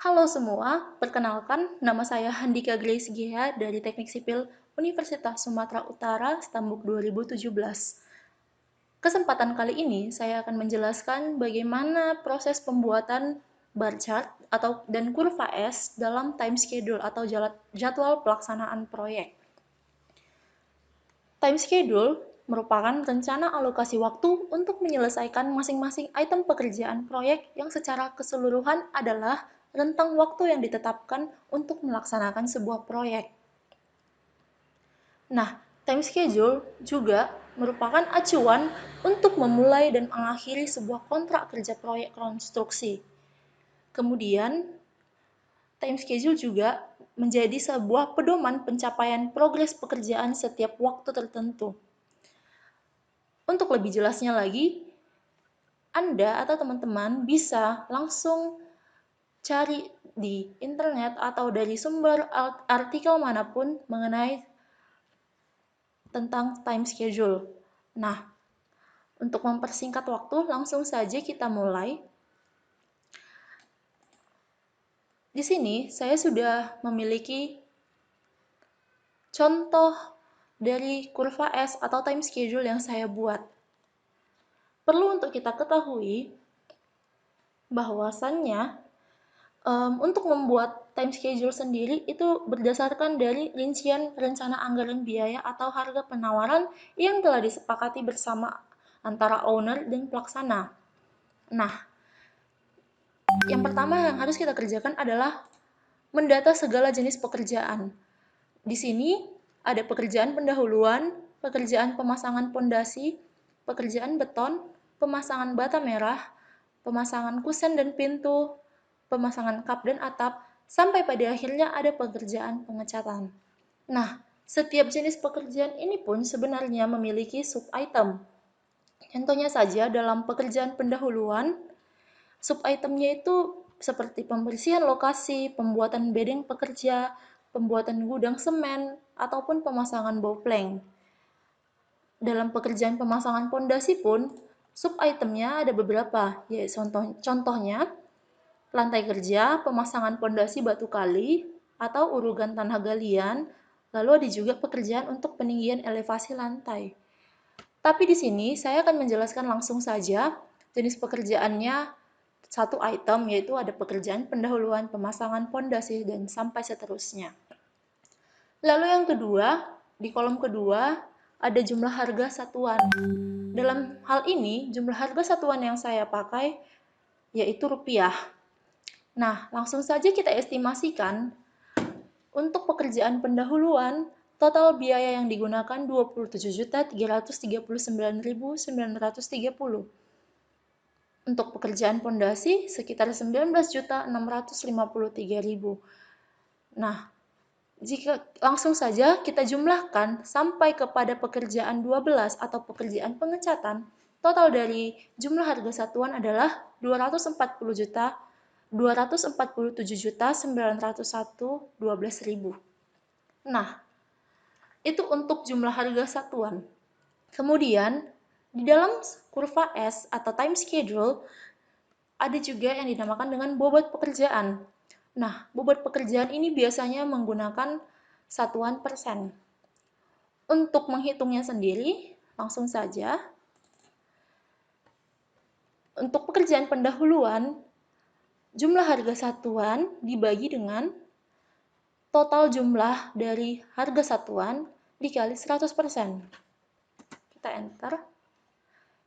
Halo semua, perkenalkan nama saya Handika Grace Gea dari Teknik Sipil Universitas Sumatera Utara, Stambuk 2017. Kesempatan kali ini saya akan menjelaskan bagaimana proses pembuatan bar chart dan kurva S dalam time schedule atau jadwal pelaksanaan proyek. Time schedule merupakan rencana alokasi waktu untuk menyelesaikan masing-masing item pekerjaan proyek yang secara keseluruhan adalah rentang waktu yang ditetapkan untuk melaksanakan sebuah proyek. Nah, time schedule juga merupakan acuan untuk memulai dan mengakhiri sebuah kontrak kerja proyek konstruksi. Kemudian, time schedule juga menjadi sebuah pedoman pencapaian progres pekerjaan setiap waktu tertentu. Untuk lebih jelasnya lagi, Anda atau teman-teman bisa langsung cari di internet atau dari sumber artikel manapun mengenai tentang time schedule. Nah, untuk mempersingkat waktu, langsung saja kita mulai. Di sini saya sudah memiliki contoh dari kurva S atau time schedule yang saya buat. Perlu untuk kita ketahui bahwasannya untuk membuat time schedule sendiri itu berdasarkan dari rincian rencana anggaran biaya atau harga penawaran yang telah disepakati bersama antara owner dan pelaksana. Nah, yang pertama yang harus kita kerjakan adalah mendata segala jenis pekerjaan. Di sini ada pekerjaan pendahuluan, pekerjaan pemasangan pondasi, pekerjaan beton, pemasangan bata merah, pemasangan kusen dan pintu, pemasangan kap dan atap, sampai pada akhirnya ada pekerjaan pengecatan. Nah, setiap jenis pekerjaan ini pun sebenarnya memiliki sub-item. Contohnya saja dalam pekerjaan pendahuluan, sub-itemnya itu seperti pembersihan lokasi, pembuatan bedeng pekerja, pembuatan gudang semen, ataupun pemasangan boplank. Dalam pekerjaan pemasangan pondasi pun, sub-itemnya ada beberapa, yaitu contohnya lantai kerja, pemasangan pondasi batu kali, atau urugan tanah galian, lalu ada juga pekerjaan untuk peninggian elevasi lantai. Tapi di sini saya akan menjelaskan langsung saja jenis pekerjaannya satu item, yaitu ada pekerjaan pendahuluan, pemasangan pondasi, dan sampai seterusnya. Lalu yang kedua, di kolom kedua ada jumlah harga satuan. Dalam hal ini, jumlah harga satuan yang saya pakai yaitu rupiah. Nah, langsung saja kita estimasikan untuk pekerjaan pendahuluan, total biaya yang digunakan 27.339.930. Untuk pekerjaan pondasi sekitar 19.653.000. Nah, jika langsung saja kita jumlahkan sampai kepada pekerjaan 12 atau pekerjaan pengecatan, total dari jumlah harga satuan adalah 247.901.12.000. Nah, itu untuk jumlah harga satuan. Kemudian, di dalam kurva S atau time schedule, ada juga yang dinamakan dengan bobot pekerjaan. Nah, bobot pekerjaan ini biasanya menggunakan satuan persen. Untuk menghitungnya sendiri, langsung saja. Untuk pekerjaan pendahuluan, jumlah harga satuan dibagi dengan total jumlah dari harga satuan dikali 100%. Kita enter.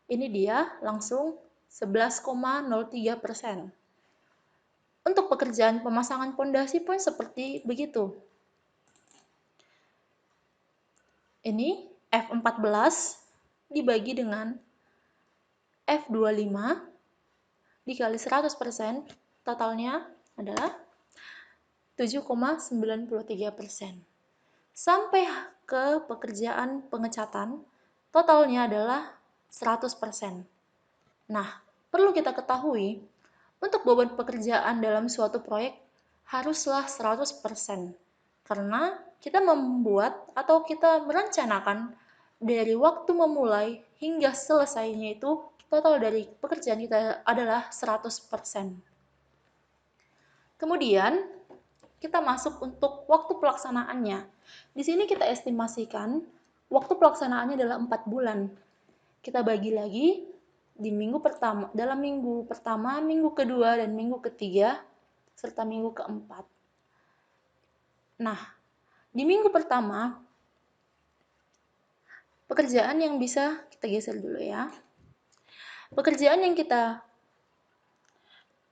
Ini dia langsung 11,03%. Untuk pekerjaan pemasangan pondasi pun seperti begitu. Ini F14 dibagi dengan F25 dikali 100%, totalnya adalah 7,93%. Sampai ke pekerjaan pengecatan, totalnya adalah 100%. Nah, perlu kita ketahui, untuk beban pekerjaan dalam suatu proyek haruslah 100%. Karena kita membuat atau kita merencanakan dari waktu memulai hingga selesainya itu total dari pekerjaan kita adalah 100%. Kemudian, kita masuk untuk waktu pelaksanaannya. Di sini kita estimasikan waktu pelaksanaannya adalah 4 bulan. Kita bagi lagi di minggu pertama, dalam minggu pertama, minggu kedua, dan minggu ketiga, serta minggu keempat. Nah, di minggu pertama, pekerjaan yang bisa kita geser dulu ya. Pekerjaan yang kita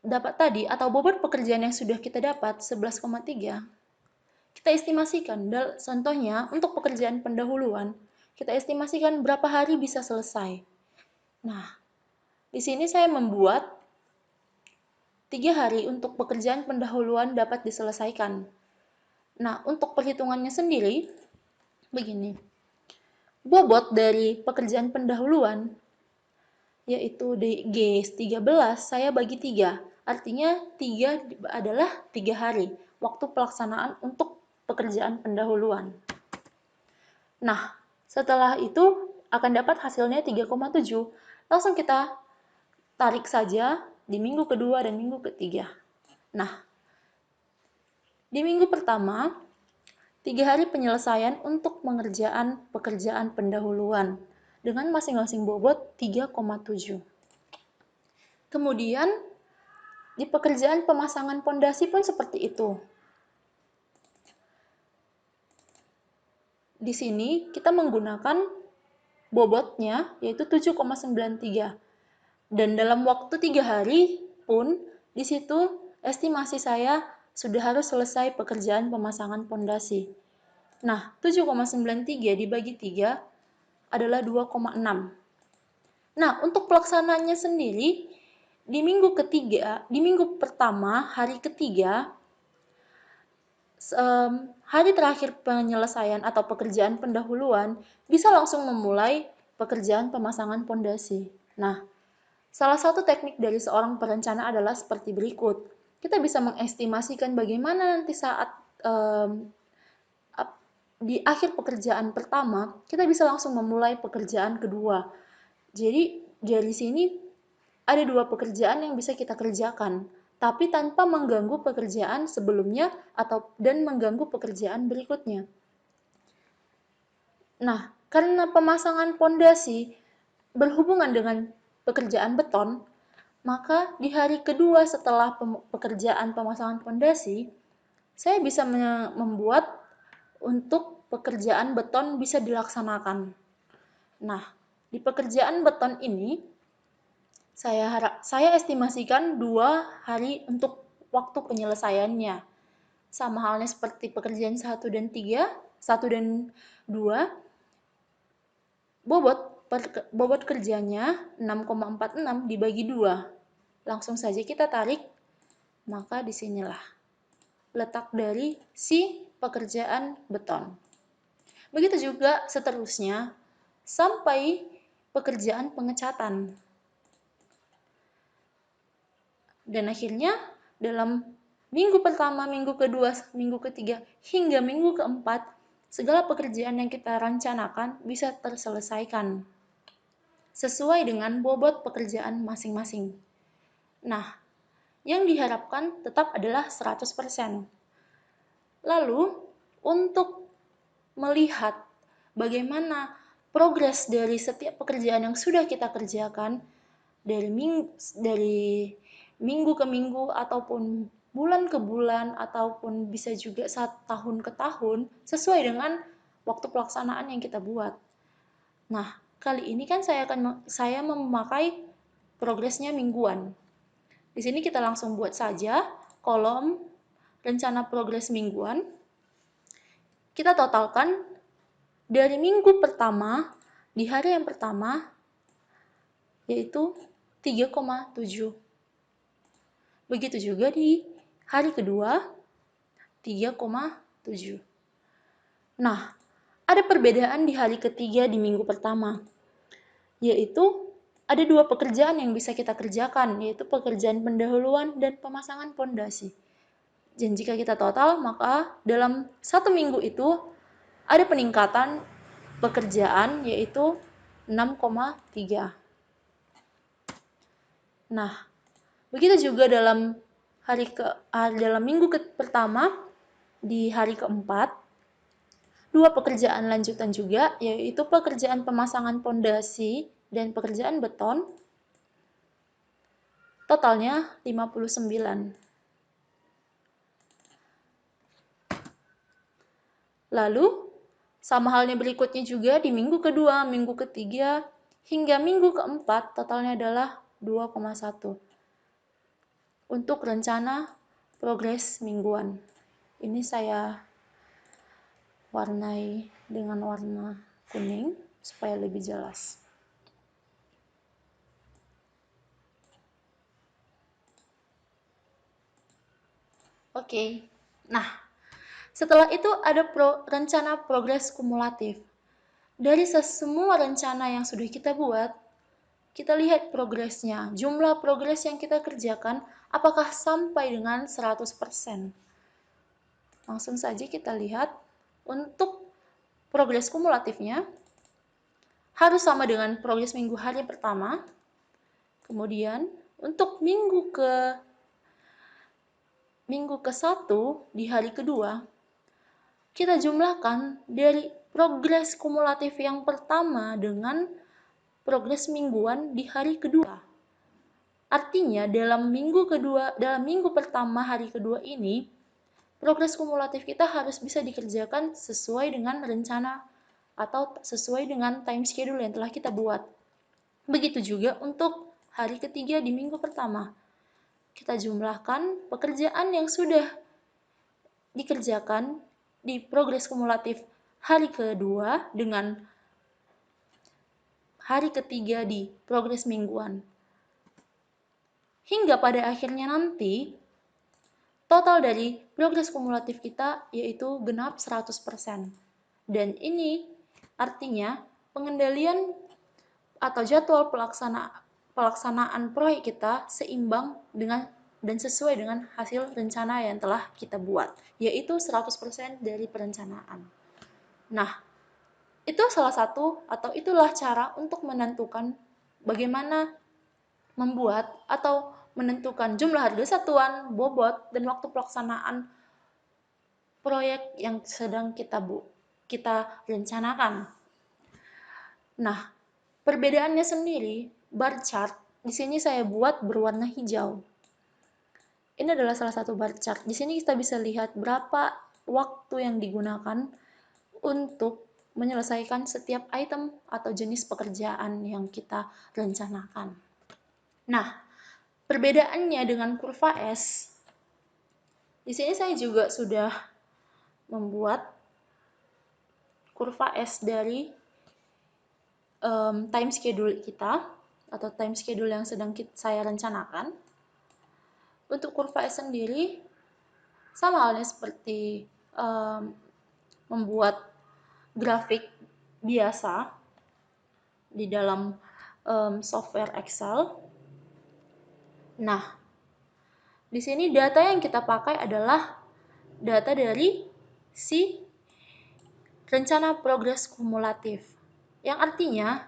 dapat tadi, atau bobot pekerjaan yang sudah kita dapat 11,3, kita estimasikan, contohnya untuk pekerjaan pendahuluan, kita estimasikan berapa hari bisa selesai. Nah, di sini saya membuat 3 hari untuk pekerjaan pendahuluan dapat diselesaikan. Nah, untuk perhitungannya sendiri, begini. Bobot dari pekerjaan pendahuluan, yaitu di G13, saya bagi 3. Artinya 3 adalah 3 hari waktu pelaksanaan untuk pekerjaan pendahuluan. Nah, setelah itu akan dapat hasilnya 3,7. Langsung kita tarik saja di minggu kedua dan minggu ketiga. Nah, di minggu pertama, 3 hari penyelesaian untuk pengerjaan pekerjaan pendahuluan dengan masing-masing bobot 3,7. Kemudian, di pekerjaan pemasangan pondasi pun seperti itu. Di sini kita menggunakan bobotnya yaitu 7,93. Dan dalam waktu 3 hari pun di situ estimasi saya sudah harus selesai pekerjaan pemasangan pondasi. Nah, 7,93 dibagi 3 adalah 2,6. Nah, untuk pelaksanaannya sendiri di minggu ketiga, di minggu pertama, hari ketiga, hari terakhir penyelesaian atau pekerjaan pendahuluan bisa langsung memulai pekerjaan pemasangan pondasi. Nah, salah satu teknik dari seorang perencana adalah seperti berikut. Kita bisa mengestimasikan bagaimana nanti saat di akhir pekerjaan pertama, kita bisa langsung memulai pekerjaan kedua. Jadi, dari sini ada 2 pekerjaan yang bisa kita kerjakan, tapi tanpa mengganggu pekerjaan sebelumnya dan mengganggu pekerjaan berikutnya. Nah, karena pemasangan pondasi berhubungan dengan pekerjaan beton, maka di hari kedua setelah pekerjaan pemasangan pondasi, saya bisa membuat untuk pekerjaan beton bisa dilaksanakan. Nah, di pekerjaan beton ini, saya estimasikan 2 hari untuk waktu penyelesaiannya. Sama halnya seperti pekerjaan 1 dan 3, 1 dan 2, bobot kerjanya 6,46 dibagi 2. Langsung saja kita tarik, maka disinilah letak dari si pekerjaan beton. Begitu juga seterusnya sampai pekerjaan pengecatan. Dan akhirnya dalam minggu pertama, minggu kedua, minggu ketiga, hingga minggu keempat, segala pekerjaan yang kita rencanakan bisa terselesaikan sesuai dengan bobot pekerjaan masing-masing. Nah, yang diharapkan tetap adalah 100%. Lalu, untuk melihat bagaimana progres dari setiap pekerjaan yang sudah kita kerjakan dari minggu ke minggu ataupun bulan ke bulan ataupun bisa juga tahun ke tahun sesuai dengan waktu pelaksanaan yang kita buat. Nah, kali ini kan saya memakai progresnya mingguan. Di sini kita langsung buat saja kolom rencana progres mingguan. Kita totalkan dari minggu pertama, di hari yang pertama, yaitu 3,7. Begitu juga di hari kedua, 3,7. Nah, ada perbedaan di hari ketiga di minggu pertama, yaitu ada 2 pekerjaan yang bisa kita kerjakan, yaitu pekerjaan pendahuluan dan pemasangan pondasi. Dan jika kita total, maka dalam 1 minggu itu ada peningkatan pekerjaan yaitu 6,3. Nah, begitu juga dalam dalam minggu pertama di hari keempat, 2 pekerjaan lanjutan juga, yaitu pekerjaan pemasangan pondasi dan pekerjaan beton, totalnya 59. Lalu, sama halnya berikutnya juga di minggu kedua, minggu ketiga, hingga minggu keempat, totalnya adalah 2,1. Untuk rencana progres mingguan. Ini saya warnai dengan warna kuning supaya lebih jelas. Oke. Nah, setelah itu ada rencana progres kumulatif. Dari semua rencana yang sudah kita buat, kita lihat progresnya. Jumlah progres yang kita kerjakan apakah sampai dengan 100%. Langsung saja kita lihat untuk progres kumulatifnya harus sama dengan progres minggu hari pertama. Kemudian untuk minggu ke-1 di hari kedua, kita jumlahkan dari progres kumulatif yang pertama dengan progres mingguan di hari kedua. Artinya dalam minggu pertama hari kedua ini, progres kumulatif kita harus bisa dikerjakan sesuai dengan rencana atau sesuai dengan time schedule yang telah kita buat. Begitu juga untuk hari ketiga di minggu pertama. Kita jumlahkan pekerjaan yang sudah dikerjakan di progres kumulatif hari kedua dengan hari ketiga di progres mingguan. Hingga pada akhirnya nanti, total dari progres kumulatif kita yaitu genap 100%. Dan ini artinya pengendalian atau jadwal pelaksanaan proyek kita seimbang dengan dan sesuai dengan hasil rencana yang telah kita buat, yaitu 100% dari perencanaan. Nah, itu salah satu atau itulah cara untuk menentukan bagaimana membuat atau menentukan jumlah harga satuan, bobot, dan waktu pelaksanaan proyek yang sedang kita rencanakan. Nah, perbedaannya sendiri, bar chart, di sini saya buat berwarna hijau. Ini adalah salah satu bar chart. Di sini kita bisa lihat berapa waktu yang digunakan untuk menyelesaikan setiap item atau jenis pekerjaan yang kita rencanakan. Nah, perbedaannya dengan kurva S, di sini saya juga sudah membuat kurva S dari time schedule kita atau time schedule yang sedang saya rencanakan. Untuk kurva S sendiri sama halnya seperti membuat grafik biasa di dalam software Excel. Nah, di sini data yang kita pakai adalah data dari si rencana progres kumulatif, yang artinya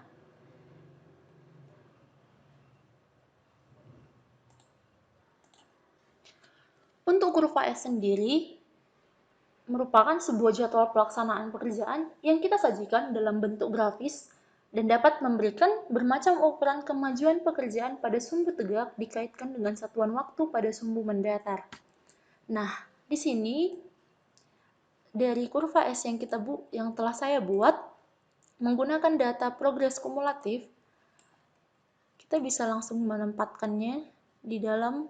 untuk kurva S sendiri merupakan sebuah jadwal pelaksanaan pekerjaan yang kita sajikan dalam bentuk grafis dan dapat memberikan bermacam ukuran kemajuan pekerjaan pada sumbu tegak dikaitkan dengan satuan waktu pada sumbu mendatar. Nah, di sini dari kurva S yang telah saya buat menggunakan data progres kumulatif, kita bisa langsung menempatkannya di dalam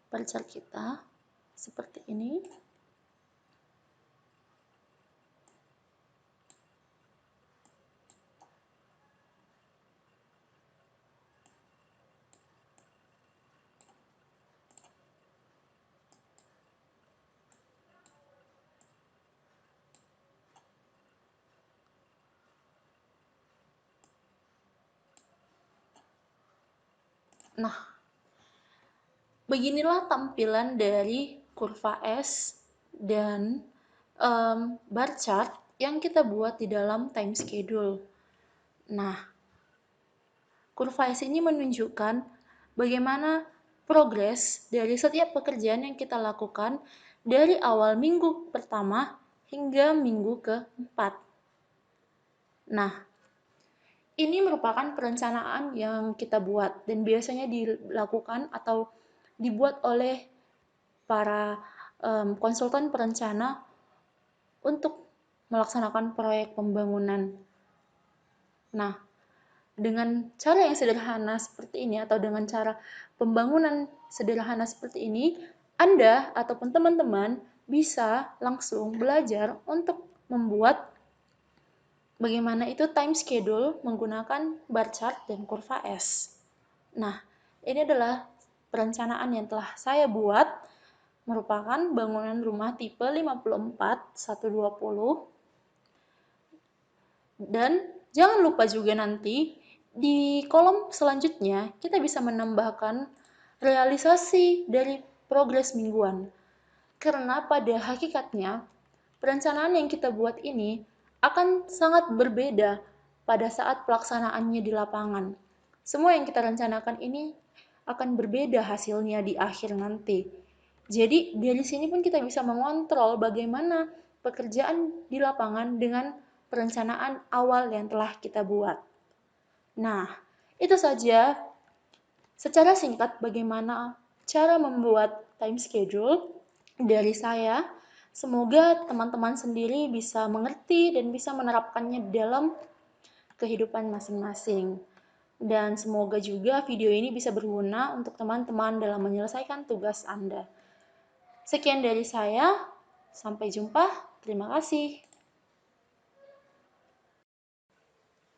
bar chart kita seperti ini. Nah, beginilah tampilan dari kurva S dan bar chart yang kita buat di dalam time schedule. Nah, kurva S ini menunjukkan bagaimana progres dari setiap pekerjaan yang kita lakukan dari awal minggu pertama hingga minggu keempat. Nah, ini merupakan perencanaan yang kita buat dan biasanya dilakukan atau dibuat oleh para konsultan perencana untuk melaksanakan proyek pembangunan. Nah, dengan cara yang sederhana seperti ini atau dengan cara pembangunan sederhana seperti ini, Anda ataupun teman-teman bisa langsung belajar untuk membuat bagaimana itu time schedule menggunakan bar chart dan kurva S. Nah, ini adalah perencanaan yang telah saya buat merupakan bangunan rumah tipe 54-120. Dan jangan lupa juga nanti di kolom selanjutnya kita bisa menambahkan realisasi dari progres mingguan. Karena pada hakikatnya perencanaan yang kita buat ini akan sangat berbeda pada saat pelaksanaannya di lapangan. Semua yang kita rencanakan ini akan berbeda hasilnya di akhir nanti. Jadi dari sini pun kita bisa mengontrol bagaimana pekerjaan di lapangan dengan perencanaan awal yang telah kita buat. Nah, itu saja secara singkat bagaimana cara membuat time schedule dari saya. Semoga teman-teman sendiri bisa mengerti dan bisa menerapkannya dalam kehidupan masing-masing. Dan semoga juga video ini bisa berguna untuk teman-teman dalam menyelesaikan tugas Anda. Sekian dari saya, sampai jumpa, terima kasih.